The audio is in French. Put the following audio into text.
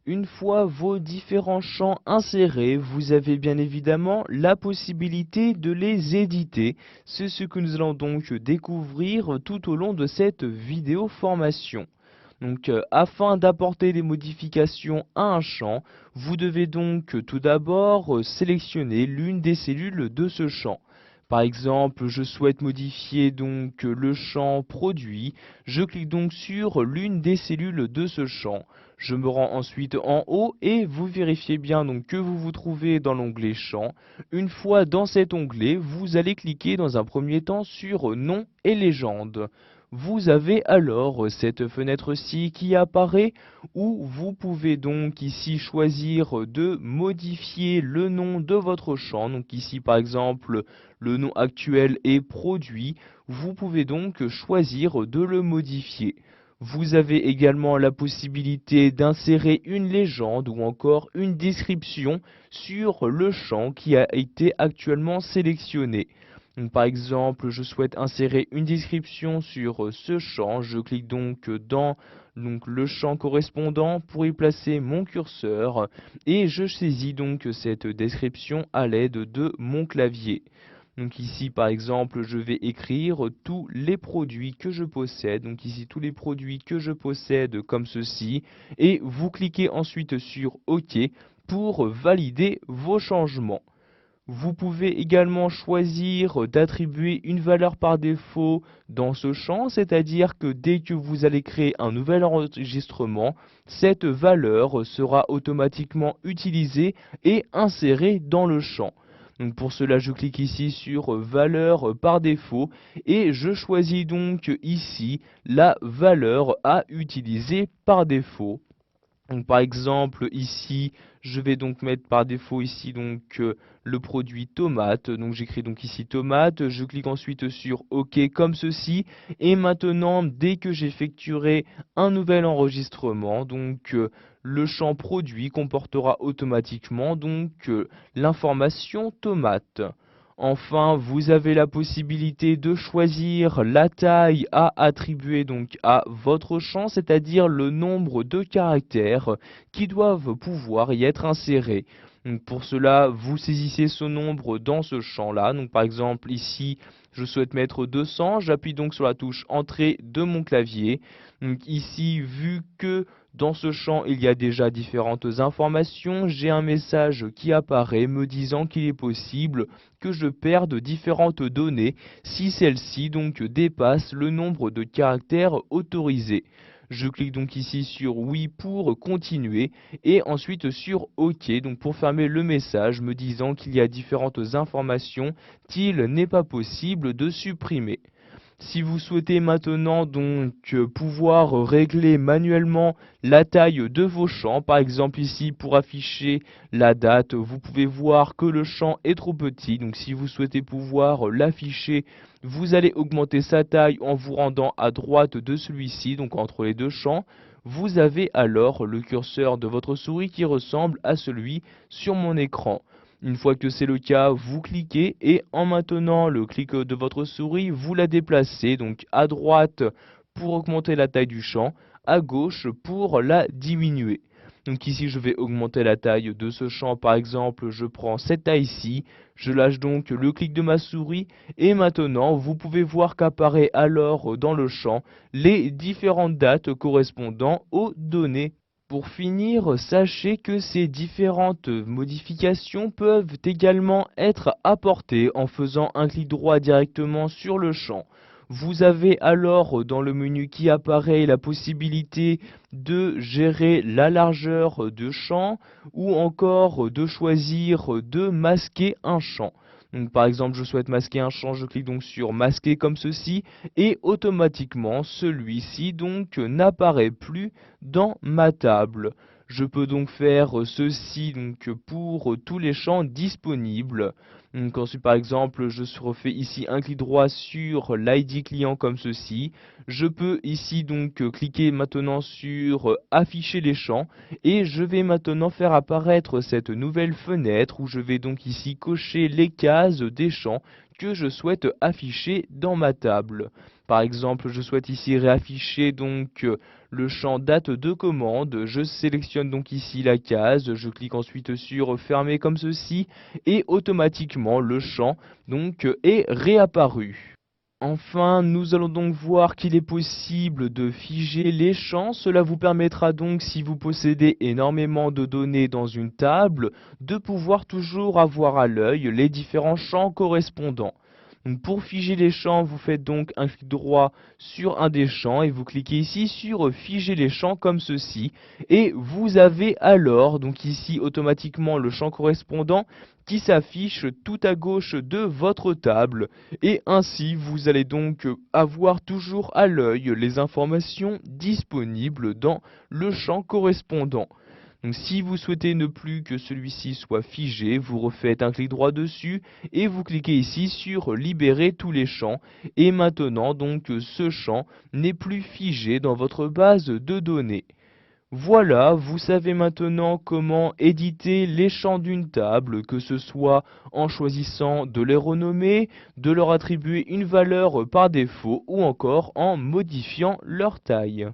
Une fois vos différents champs insérés, vous avez bien évidemment la possibilité de les éditer. C'est ce que nous allons donc découvrir tout au long de cette vidéo formation. Donc, afin d'apporter des modifications à un champ, vous devez donc tout d'abord sélectionner l'une des cellules de ce champ. Par exemple, je souhaite modifier donc le champ produit. Je clique donc sur l'une des cellules de ce champ. Je me rends ensuite en haut et vous vérifiez bien donc que vous vous trouvez dans l'onglet champ. Une fois dans cet onglet, vous allez cliquer dans un premier temps sur nom et légende. Vous avez alors cette fenêtre-ci qui apparaît où vous pouvez donc ici choisir de modifier le nom de votre champ. Donc ici par exemple le nom actuel est produit. Vous pouvez donc choisir de le modifier. Vous avez également la possibilité d'insérer une légende ou encore une description sur le champ qui a été actuellement sélectionné. Donc, par exemple, je souhaite insérer une description sur ce champ. Je clique donc dans le champ correspondant pour y placer mon curseur et je saisis donc cette description à l'aide de mon clavier. Donc ici, par exemple, je vais écrire tous les produits que je possède. Donc ici, tous les produits que je possède comme ceci. Et vous cliquez ensuite sur OK pour valider vos changements. Vous pouvez également choisir d'attribuer une valeur par défaut dans ce champ, c'est-à-dire que dès que vous allez créer un nouvel enregistrement, cette valeur sera automatiquement utilisée et insérée dans le champ. Donc pour cela, je clique ici sur valeur par défaut et je choisis donc ici la valeur à utiliser par défaut. Donc par exemple ici je vais donc mettre par défaut ici le produit tomate. Donc j'écris donc ici tomate, je clique ensuite sur OK comme ceci et maintenant dès que j'effectuerai un nouvel enregistrement le champ produit comportera automatiquement l'information tomate. Enfin, vous avez la possibilité de choisir la taille à attribuer donc à votre champ, c'est-à-dire le nombre de caractères qui doivent pouvoir y être insérés. Donc pour cela, vous saisissez ce nombre dans ce champ-là. Donc par exemple ici, je souhaite mettre 200, j'appuie donc sur la touche Entrée de mon clavier. Donc ici, vu que dans ce champ, il y a déjà différentes informations, j'ai un message qui apparaît me disant qu'il est possible que je perde différentes données si celles-ci dépassent le nombre de caractères autorisés. Je clique donc ici sur oui pour continuer et ensuite sur OK pour fermer le message me disant qu'il y a différentes informations qu'il n'est pas possible de supprimer. Si vous souhaitez maintenant pouvoir régler manuellement la taille de vos champs, par exemple ici pour afficher la date, vous pouvez voir que le champ est trop petit. Donc si vous souhaitez pouvoir l'afficher, vous allez augmenter sa taille en vous rendant à droite de celui-ci, donc entre les deux champs. Vous avez alors le curseur de votre souris qui ressemble à celui sur mon écran. Une fois que c'est le cas, vous cliquez et en maintenant le clic de votre souris, vous la déplacez donc à droite pour augmenter la taille du champ, à gauche pour la diminuer. Donc ici, je vais augmenter la taille de ce champ. Par exemple, je prends cette taille-ci, je lâche donc le clic de ma souris et maintenant, vous pouvez voir qu'apparaît alors dans le champ les différentes dates correspondant aux données. Pour finir, sachez que ces différentes modifications peuvent également être apportées en faisant un clic droit directement sur le champ. Vous avez alors dans le menu qui apparaît la possibilité de gérer la largeur de champ ou encore de choisir de masquer un champ. Donc, par exemple, je souhaite masquer un champ, je clique donc sur masquer comme ceci et automatiquement celui-ci n'apparaît plus dans ma table. Je peux donc faire ceci pour tous les champs disponibles. Donc ensuite par exemple je refais ici un clic droit sur l'ID client comme ceci. Je peux ici cliquer maintenant sur afficher les champs et je vais maintenant faire apparaître cette nouvelle fenêtre où je vais donc ici cocher les cases des champs que je souhaite afficher dans ma table. Par exemple, je souhaite ici réafficher donc le champ date de commande. Je sélectionne donc ici la case, je clique ensuite sur fermer comme ceci et automatiquement le champ donc est réapparu. Enfin, nous allons donc voir qu'il est possible de figer les champs. Cela vous permettra donc, si vous possédez énormément de données dans une table, de pouvoir toujours avoir à l'œil les différents champs correspondants. Donc, pour figer les champs, vous faites donc un clic droit sur un des champs et vous cliquez ici sur figer les champs comme ceci. Et vous avez alors donc ici automatiquement le champ correspondant qui s'affiche tout à gauche de votre table. Et ainsi, vous allez donc avoir toujours à l'œil les informations disponibles dans le champ correspondant. Donc si vous souhaitez ne plus que celui-ci soit figé, vous refaites un clic droit dessus et vous cliquez ici sur libérer tous les champs. Et maintenant donc ce champ n'est plus figé dans votre base de données. Voilà, vous savez maintenant comment éditer les champs d'une table, que ce soit en choisissant de les renommer, de leur attribuer une valeur par défaut ou encore en modifiant leur taille.